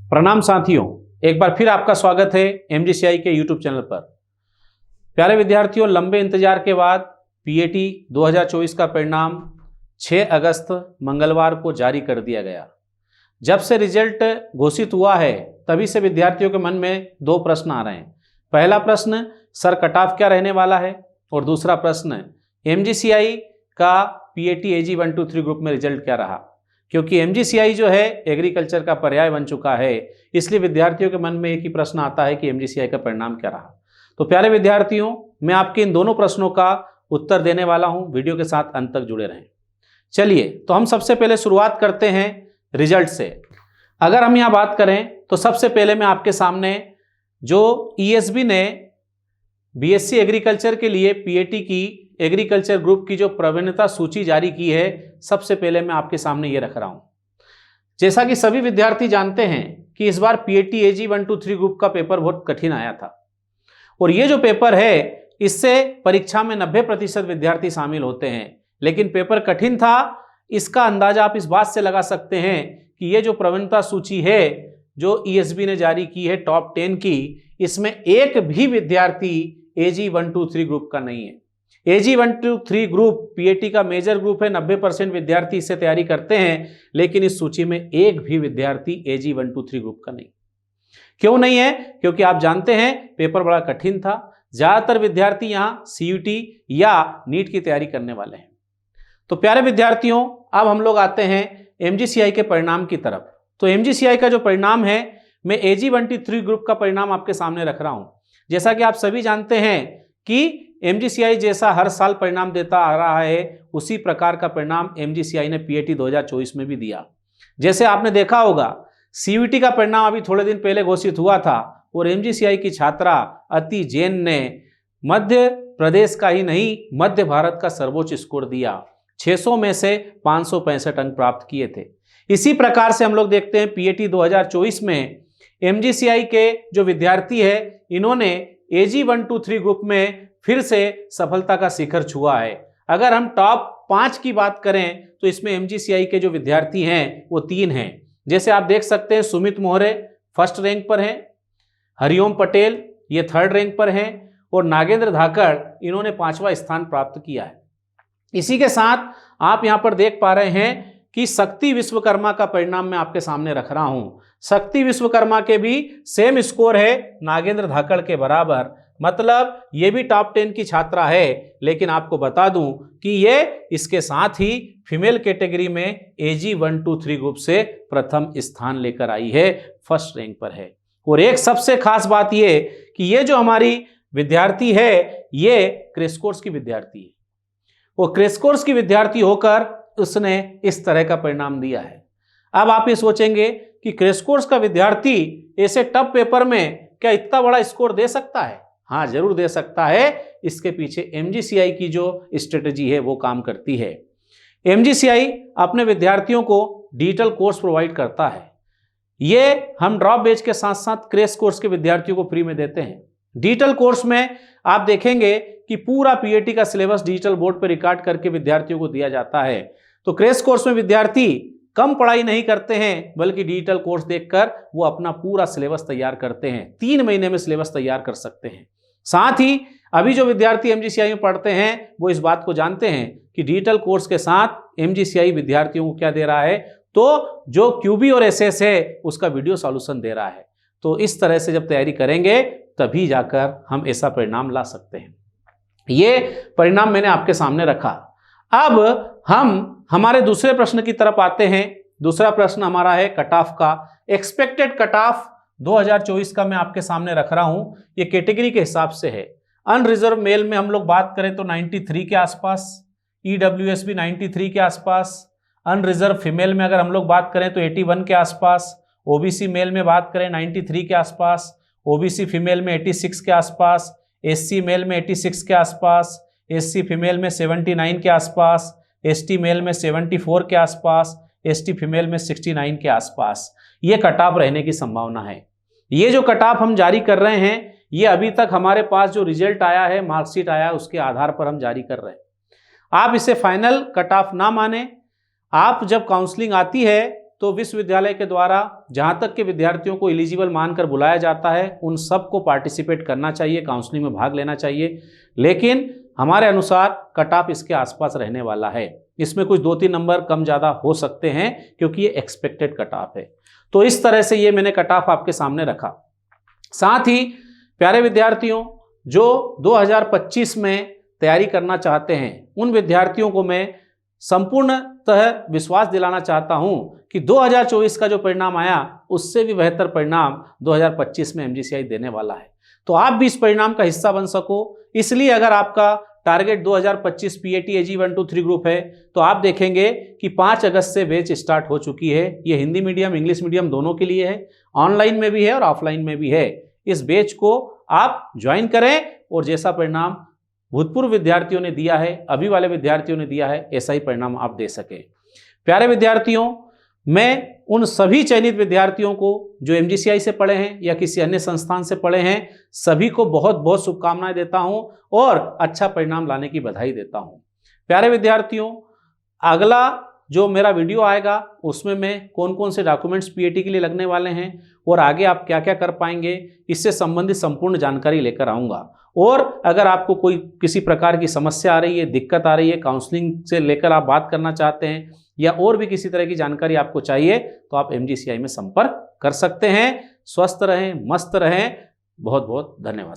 प्रणाम साथियों, एक बार फिर आपका स्वागत है एमजीसीआई के यूट्यूब चैनल पर। प्यारे विद्यार्थियों, लंबे इंतजार के बाद पीएटी 2024 का परिणाम 6 अगस्त मंगलवार को जारी कर दिया गया। जब से रिजल्ट घोषित हुआ है तभी से विद्यार्थियों के मन में दो प्रश्न आ रहे हैं। पहला प्रश्न, सर कट ऑफ क्या रहने वाला है, और दूसरा प्रश्न, एमजीसीआई का पीएटी एजी 1, 2, 3 ग्रुप में रिजल्ट क्या रहा। क्योंकि एमजीसीआई जो है एग्रीकल्चर का पर्याय बन चुका है, इसलिए विद्यार्थियों के मन में एक ही प्रश्न आता है कि एमजीसीआई का परिणाम क्या रहा। तो प्यारे विद्यार्थियों, मैं आपके इन दोनों प्रश्नों का उत्तर देने वाला हूं, वीडियो के साथ अंत तक जुड़े रहें। चलिए, तो हम सबसे पहले शुरुआत करते हैं रिजल्ट से। अगर हम यहाँ बात करें तो सबसे पहले मैं आपके सामने जो ईएसबी ने बीएससी एग्रीकल्चर के लिए पीएटी की एग्रीकल्चर ग्रुप की जो प्रवीणता सूची जारी की है, सबसे पहले मैं आपके सामने ये रख रहा हूं। जैसा कि सभी विद्यार्थी जानते हैं कि इस बार पीएटी एजी 1, 2, 3 ग्रुप का पेपर बहुत कठिन आया था, और ये जो पेपर है इससे परीक्षा में 90% विद्यार्थी शामिल होते हैं। लेकिन पेपर कठिन था, इसका अंदाजा आप इस बात से लगा सकते हैं कि ये जो प्रवीणता सूची है जो ईएसबी ने जारी की है टॉप 10 की, इसमें एक भी विद्यार्थी एजी 1, 2, 3 ग्रुप का नहीं है। एजी 1, 2, 3 ग्रुप पीएटी का मेजर ग्रुप है, 90% विद्यार्थी इससे तैयारी करते हैं, लेकिन इस सूची में एक भी विद्यार्थी एजी 1, 2, 3 ग्रुप का नहीं। क्यों नहीं है? क्योंकि आप जानते हैं पेपर बड़ा कठिन था। ज्यादातर विद्यार्थी यहां सीयूटी या नीट की तैयारी करने वाले हैं। तो प्यारे विद्यार्थियों, अब हम लोग आते हैं एमजीसीआई के परिणाम की तरफ। तो एमजीसीआई का जो परिणाम है, मैं एजी 1, 2, 3 ग्रुप का परिणाम आपके सामने रख रहा हूं। जैसा कि आप सभी जानते हैं कि एमजीसीआई जैसा हर साल परिणाम देता आ रहा है, उसी प्रकार का परिणाम एमजीसीआई ने पीएटी 2024 में भी दिया। जैसे आपने देखा होगा, सीयूटी का परिणाम अभी थोड़े दिन पहले घोषित हुआ था, और एमजीसीआई की छात्रा अति जैन ने मध्य प्रदेश का ही नहीं, मध्य भारत का सर्वोच्च स्कोर दिया। 600 में से 565 अंक प्राप्त किए थे। इसी प्रकार से हम लोग देखते हैं पीएटी 2024 में एमजीसीआई के जो विद्यार्थी है, इन्होंने एजी 1, 2, 3 ग्रुप में फिर से सफलता का शिखर छुआ है। अगर हम टॉप 5 की बात करें तो इसमें एमजीसीआई के जो विद्यार्थी हैं वो 3 हैं। जैसे आप देख सकते हैं, सुमित मोहरे फर्स्ट रैंक पर हैं, हरिओम पटेल ये 3rd रैंक पर हैं, और नागेंद्र धाकड़ इन्होंने 5वां स्थान प्राप्त किया है। इसी के साथ आप यहां पर देख पा रहे हैं कि शक्ति विश्वकर्मा का परिणाम मैं आपके सामने रख रहा हूं। शक्ति विश्वकर्मा के भी सेम स्कोर है नागेंद्र धाकड़ के बराबर, मतलब ये भी टॉप 10 की छात्रा है। लेकिन आपको बता दूं कि ये इसके साथ ही फीमेल कैटेगरी में एजी 1, 2, 3 ग्रुप से प्रथम स्थान लेकर आई है, फर्स्ट रैंक पर है। और एक सबसे खास बात ये कि ये जो हमारी विद्यार्थी है, ये क्रैश कोर्स की विद्यार्थी है। वो क्रैश कोर्स की विद्यार्थी होकर उसने इस तरह का परिणाम दिया है। अब आप ये सोचेंगे कि क्रैश कोर्स का विद्यार्थी ऐसे टफ पेपर में क्या इतना बड़ा स्कोर दे सकता है? हाँ, जरूर दे सकता है। इसके पीछे एमजीसीआई की जो स्ट्रेटजी है वो काम करती है। एमजीसीआई अपने विद्यार्थियों को डिजिटल कोर्स प्रोवाइड करता है। ये हम ड्रॉप बैच के साथ साथ क्रैश कोर्स के विद्यार्थियों को फ्री में देते हैं। डिजिटल कोर्स में आप देखेंगे कि पूरा पीएटी का सिलेबस डिजिटल बोर्ड पर रिकॉर्ड करके विद्यार्थियों को दिया जाता है। तो क्रैश कोर्स में विद्यार्थी कम पढ़ाई नहीं करते हैं, बल्कि डिजिटल कोर्स देखकर वो अपना पूरा सिलेबस तैयार करते हैं। 3 महीने में सिलेबस तैयार कर सकते हैं। साथ ही अभी जो विद्यार्थी एमजीसीआई में पढ़ते हैं वो इस बात को जानते हैं कि डिजिटल कोर्स के साथ एमजीसीआई विद्यार्थियों को क्या दे रहा है, तो जो क्यूबी और एसएस है उसका वीडियो सॉल्यूशन दे रहा है। तो इस तरह से जब तैयारी करेंगे तभी जाकर हम ऐसा परिणाम ला सकते हैं। ये परिणाम मैंने आपके सामने रखा। अब हम हमारे दूसरे प्रश्न की तरफ आते हैं। दूसरा प्रश्न हमारा है कट ऑफ का। एक्सपेक्टेड कट ऑफ 2024 का मैं आपके सामने रख रहा हूं। ये कैटेगरी के हिसाब से है। अनरिजर्व मेल में हम लोग बात करें तो 93 के आसपास, ईडब्ल्यूएस भी 93 के आसपास, अनरिजर्व फीमेल में अगर हम लोग बात करें तो 81 के आसपास, ओबीसी मेल में बात करें 93 के आसपास, ओबीसी फीमेल में 86 के आसपास, एससी मेल में 86 के आसपास, एससी फीमेल में 79 के आसपास, एसटी मेल में 74 के आसपास, एसटी फीमेल में 69 के आसपास ये कट ऑफ रहने की संभावना है। ये जो कट ऑफ हम जारी कर रहे हैं, ये अभी तक हमारे पास जो रिजल्ट आया है, मार्कशीट आया है, उसके आधार पर हम जारी कर रहे हैं। आप इसे फाइनल कट ऑफ ना माने। आप जब काउंसलिंग आती है तो विश्वविद्यालय के द्वारा जहां तक के विद्यार्थियों को एलिजिबल मानकर बुलाया जाता है उन सबको पार्टिसिपेट करना चाहिए, काउंसलिंग में भाग लेना चाहिए। लेकिन हमारे अनुसार कट ऑफ इसके आसपास रहने वाला है, इसमें कुछ 2-3 नंबर कम ज़्यादा हो सकते हैं क्योंकि ये एक्सपेक्टेड कट ऑफ है। तो इस तरह से ये मैंने कट ऑफ आपके सामने रखा। साथ ही प्यारे विद्यार्थियों, जो 2025 में तैयारी करना चाहते हैं उन विद्यार्थियों को मैं संपूर्णतः विश्वास दिलाना चाहता हूं कि 2024 का जो परिणाम आया उससे भी बेहतर परिणाम 2025 में एमजीसीआई देने वाला है। तो आप भी इस परिणाम का हिस्सा बन सको, इसलिए अगर आपका टारगेट 2025 पीएटी एजी 1, 2, 3 ग्रुप है तो आप देखेंगे कि 5 अगस्त से बैच स्टार्ट हो चुकी है। ये हिंदी मीडियम इंग्लिश मीडियम दोनों के लिए है, ऑनलाइन में भी है और ऑफलाइन में भी है। इस बैच को आप ज्वाइन करें और जैसा परिणाम भूतपूर्व विद्यार्थियों ने दिया है, अभी वाले विद्यार्थियों ने दिया है, ऐसा ही परिणाम आप दे सके। प्यारे विद्यार्थियों, मैं उन सभी चयनित विद्यार्थियों को जो एमजीसीआई से पढ़े हैं या किसी अन्य संस्थान से पढ़े हैं, सभी को बहुत बहुत शुभकामनाएं देता हूं और अच्छा परिणाम लाने की बधाई देता हूं। प्यारे विद्यार्थियों, अगला जो मेरा वीडियो आएगा उसमें मैं कौन कौन से डॉक्यूमेंट्स पीएटी के लिए लगने वाले हैं और आगे आप क्या क्या कर पाएंगे, इससे संबंधित संपूर्ण जानकारी लेकर आऊँगा। और अगर आपको कोई किसी प्रकार की समस्या आ रही है, दिक्कत आ रही है, काउंसलिंग से लेकर आप बात करना चाहते हैं या और भी किसी तरह की जानकारी आपको चाहिए तो आप एमजीसीआई में संपर्क कर सकते हैं। स्वस्थ रहें, मस्त रहें। बहुत बहुत धन्यवाद।